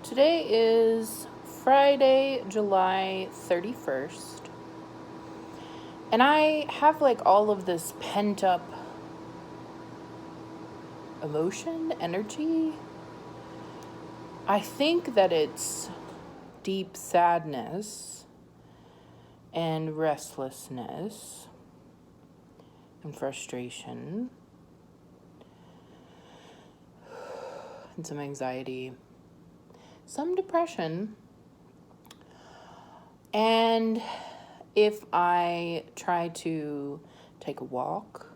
Today is Friday, July 31st, and I have all of this pent up emotion, energy. I think that it's deep sadness and restlessness and frustration and some anxiety, some depression. And if I try to take a walk,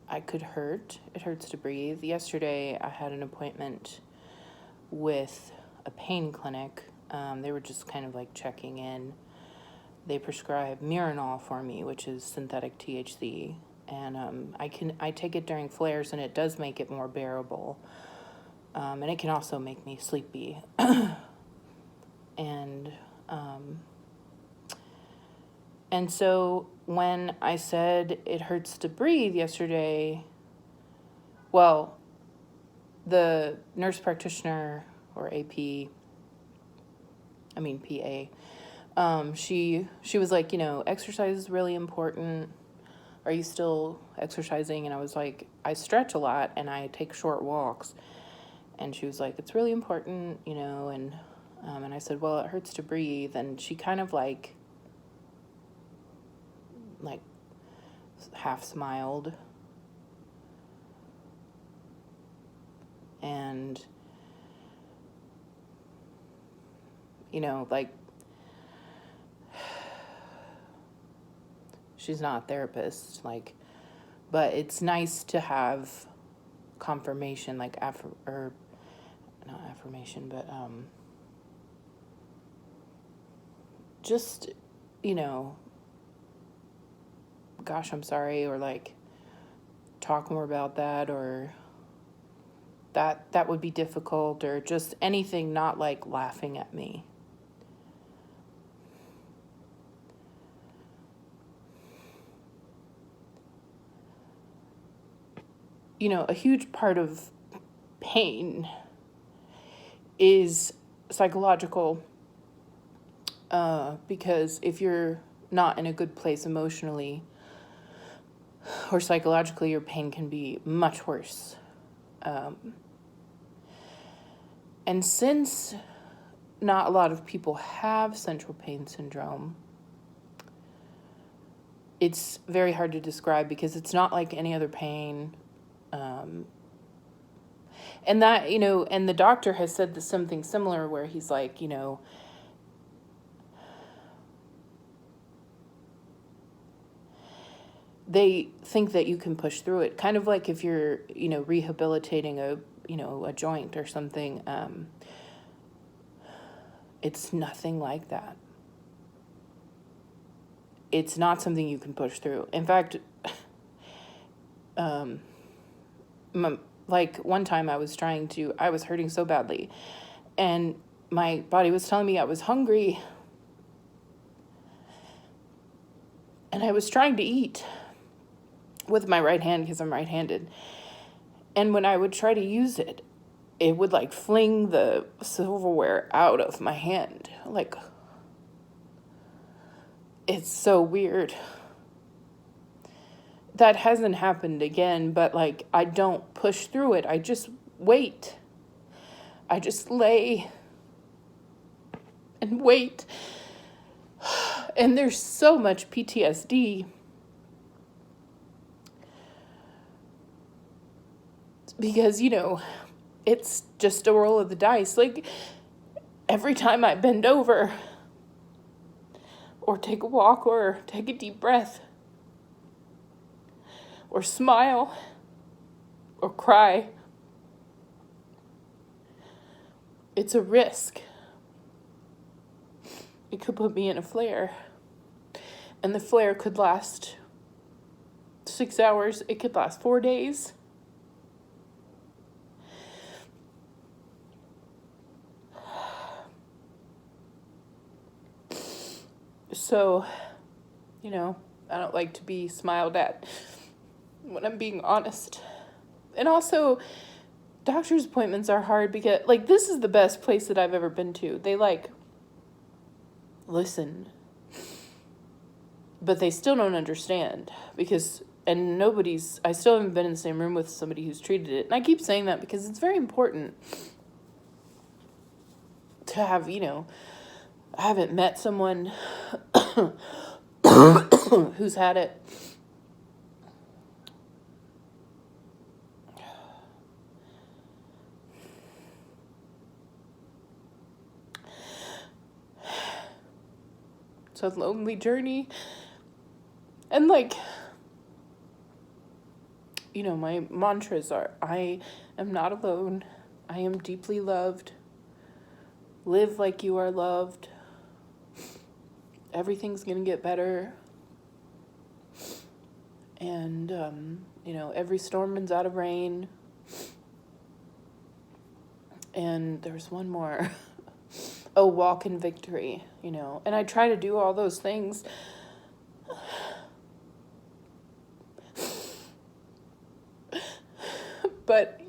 I could hurt. It hurts to breathe. Yesterday, I had an appointment with a pain clinic. They were just kind of checking in. They prescribed Miranol for me, which is synthetic THC, and I take it during flares, and it does make it more bearable. And it can also make me sleepy. And so when I said it hurts to breathe yesterday, well, the nurse practitioner, or PA, she was like, exercise is really important. Are you still exercising? And I was like, I stretch a lot and I take short walks. And she was like, it's really important, and I said, well, it hurts to breathe. And she kind of half smiled. And, she's not a therapist, but it's nice to have confirmation, not affirmation, but, just, gosh, I'm sorry, or talk more about that, or that would be difficult, or just anything, not laughing at me. A huge part of pain is psychological, because if you're not in a good place emotionally or psychologically, your pain can be much worse. And since not a lot of people have central pain syndrome, it's very hard to describe because it's not like any other pain. And that, and the doctor has said something similar where he's like, they think that you can push through it. Kind of like if you're, rehabilitating a joint or something. It's nothing like that. It's not something you can push through. In fact, one time I was hurting so badly, and my body was telling me I was hungry, and I was trying to eat with my right hand because I'm right-handed. And when I would try to use it, it would fling the silverware out of my hand. It's so weird. That hasn't happened again, but I don't push through it. I just wait. I just lay and wait. And there's so much PTSD because, it's just a roll of the dice. Every time I bend over or take a walk or take a deep breath or smile or cry, it's a risk. It could put me in a flare. And the flare could last 6 hours. It could last 4 days. So, I don't like to be smiled at when I'm being honest. And also, doctor's appointments are hard because, like, this is the best place that I've ever been to. They, like, listen, but they still don't understand because, and I still haven't been in the same room with somebody who's treated it. And I keep saying that because it's very important to have, I haven't met someone who's had it. It's a lonely journey. And, like, my mantras are, I am not alone. I am deeply loved. Live like you are loved. Everything's going to get better. And, every storm ends out of rain. And there's one more. Oh, walk in victory, And I try to do all those things. But,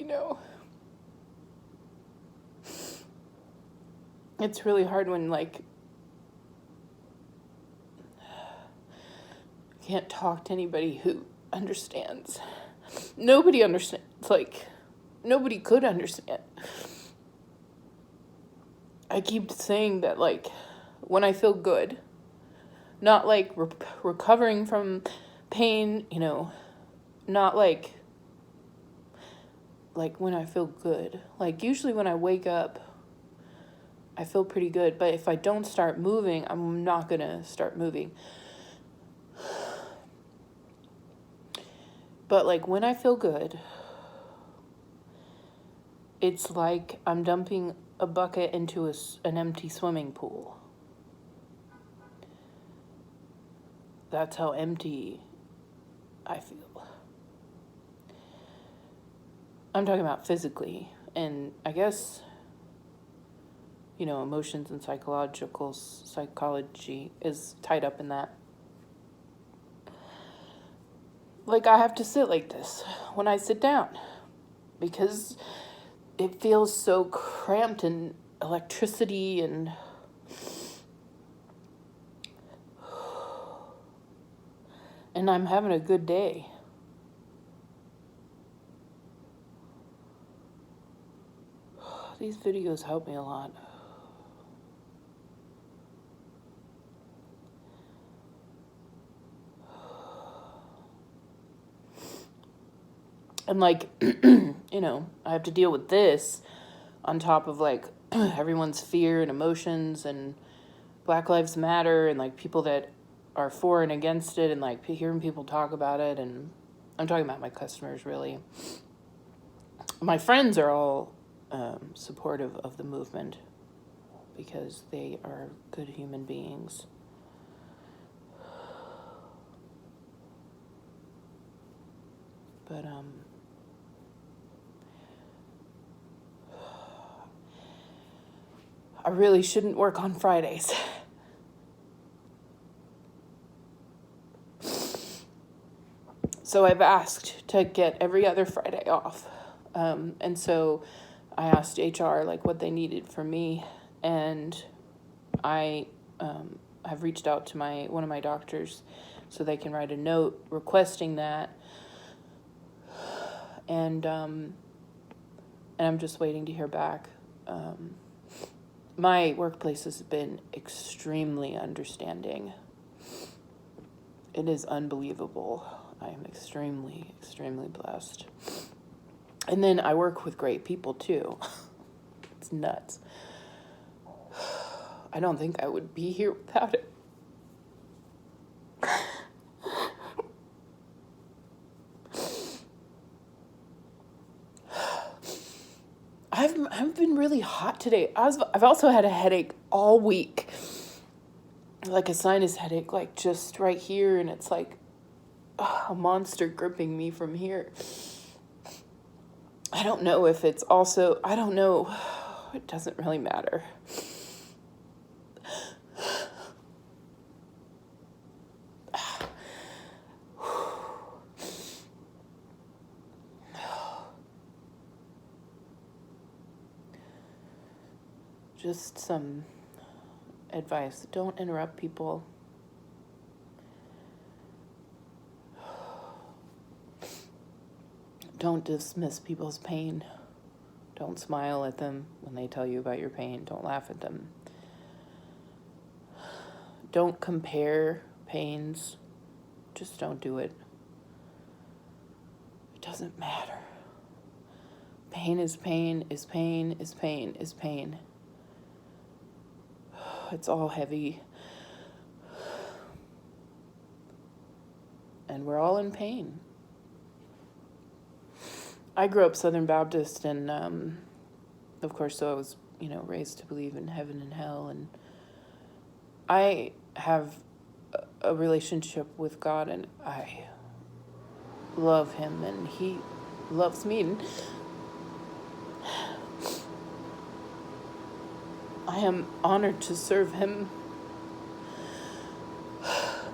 it's really hard when, like, I can't talk to anybody who understands. Nobody understands. Like, nobody could understand. I keep saying that, like, when I feel good, not like recovering from pain, not like when I feel good. Like, usually when I wake up, I feel pretty good. But if I don't start moving, I'm not going to start moving. But, like, when I feel good, it's like I'm dumping a bucket into an empty swimming pool. That's how empty I feel. I'm talking about physically. And I guess, emotions and psychology is tied up in that. Like, I have to sit like this when I sit down because it feels so cramped and electricity and I'm having a good day. These videos help me a lot. And, like, I have to deal with this on top of, like, everyone's fear and emotions and Black Lives Matter and, like, people that are for and against it and, like, hearing people talk about it. And I'm talking about my customers, really. My friends are all supportive of the movement because they are good human beings. But, I really shouldn't work on Fridays. So I've asked to get every other Friday off. And so I asked HR, like, what they needed from me. And I have reached out to one of my doctors so they can write a note requesting that. And I'm just waiting to hear back. My workplace has been extremely understanding. It is unbelievable. I am extremely, extremely blessed. And then I work with great people too. It's nuts. I don't think I would be here without it. I've been really hot today. I've also had a headache all week. Like a sinus headache, like just right here, and it's like a monster gripping me from here. I don't know if it's also, I don't know. It doesn't really matter. just some advice. Don't interrupt people. Don't dismiss people's pain. Don't smile at them when they tell you about your pain. Don't laugh at them. Don't compare pains. Just don't do it. It doesn't matter. Pain is pain, is pain, is pain, is pain. It's all heavy. And we're all in pain. I grew up Southern Baptist, and of course, so I was, raised to believe in heaven and hell, and I have a relationship with God, and I love him, and he loves me, and I am honored to serve him.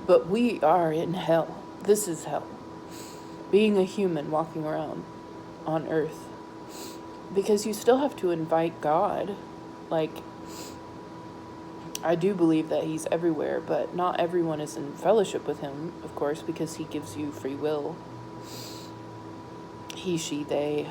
But we are in hell. This is hell. Being a human walking around on earth. Because you still have to invite God. I do believe that he's everywhere, but not everyone is in fellowship with him, of course, because he gives you free will. He, she, they.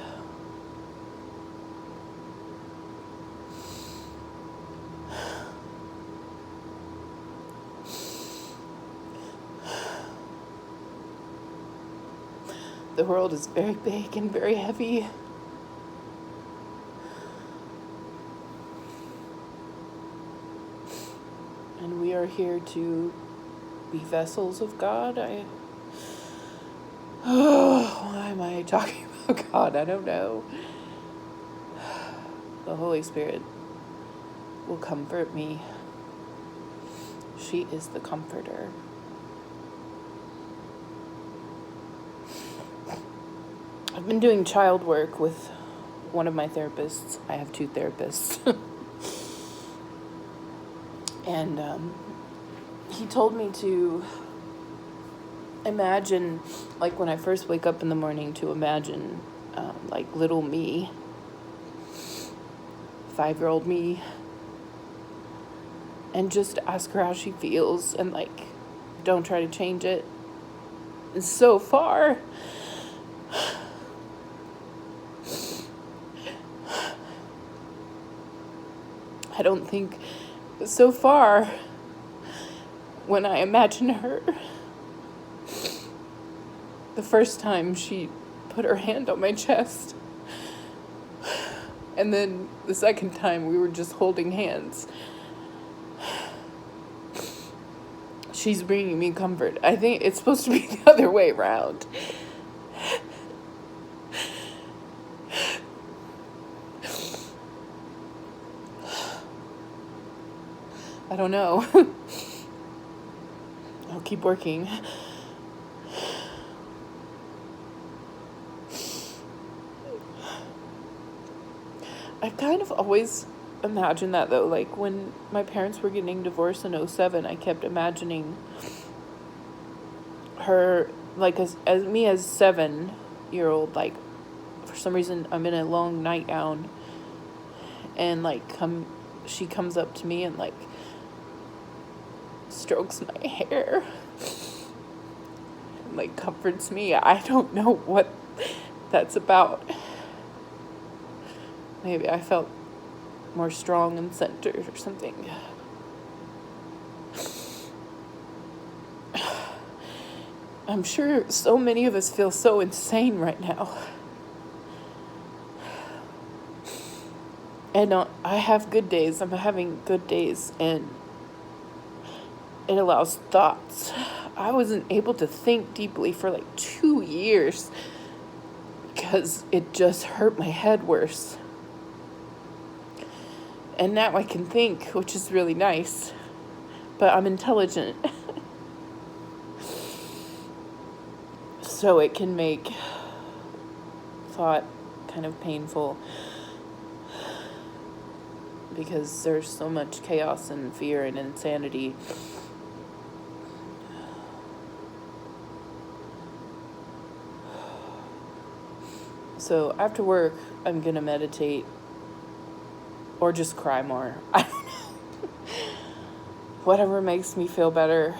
The world is very big and very heavy. And we are here to be vessels of God. Why am I talking about God? I don't know. The Holy Spirit will comfort me. She is the comforter. I've been doing child work with one of my therapists. I have 2 therapists. And he told me to imagine, when I first wake up in the morning, to imagine, little me, 5-year-old me, and just ask her how she feels, and, don't try to change it. And so far, I don't think, so far, when I imagine her, the first time she put her hand on my chest, and then the second time we were just holding hands, she's bringing me comfort. I think it's supposed to be the other way around. I don't know. I'll keep working. I've kind of always imagined that, though. When my parents were getting divorced in 2007, I kept imagining her, as me as 7-year-old, for some reason, I'm in a long nightgown, and, she comes up to me and, strokes my hair, and, comforts me. I don't know what that's about. Maybe I felt more strong and centered or something. I'm sure so many of us feel so insane right now. And I have good days. I'm having good days, and it allows thoughts. I wasn't able to think deeply for 2 years because it just hurt my head worse. And now I can think, which is really nice, but I'm intelligent. So it can make thought kind of painful because there's so much chaos and fear and insanity. So after work, I'm going to meditate or just cry more. I don't know. Whatever makes me feel better.